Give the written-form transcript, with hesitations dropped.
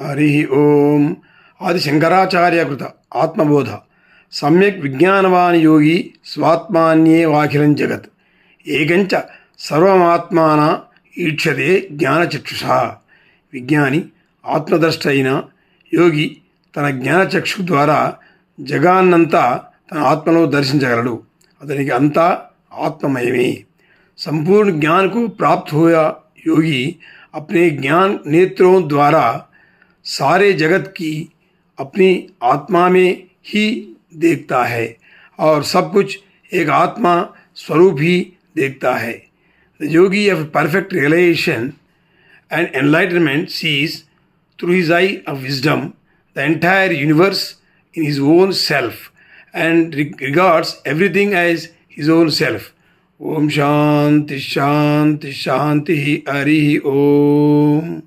హరి ఓం. ఆది శంకరాచార్యకృత ఆత్మబోధ. సమ్యక్ విజ్ఞానవాన్ యోగి స్వాత్మాన్యేవాఖిలం జగత్ ఏకంచ సర్వమాత్మాన ఈక్షతే జ్ఞానచక్షుషా. విజ్ఞాని ఆత్మద్రష్ట అయిన యోగి తన జ్ఞానచక్షు ద్వారా జగాన్నంతా తన ఆత్మలో దర్శించగలడు. అతనికి అంతా ఆత్మమయమే. संपूर्ण ज्ञान को प्राप्त हुआ योगी अपने ज्ञान नेत्रों द्वारा सारे जगत की अपनी आत्मा में ही देखता है और सब कुछ एक आत्मा स्वरूप ही देखता है. The yogi of perfect realization and enlightenment sees through his eye of wisdom the entire universe in his own self and regards everything as his own self. Om Shanti Shanti Shanti Hari Om.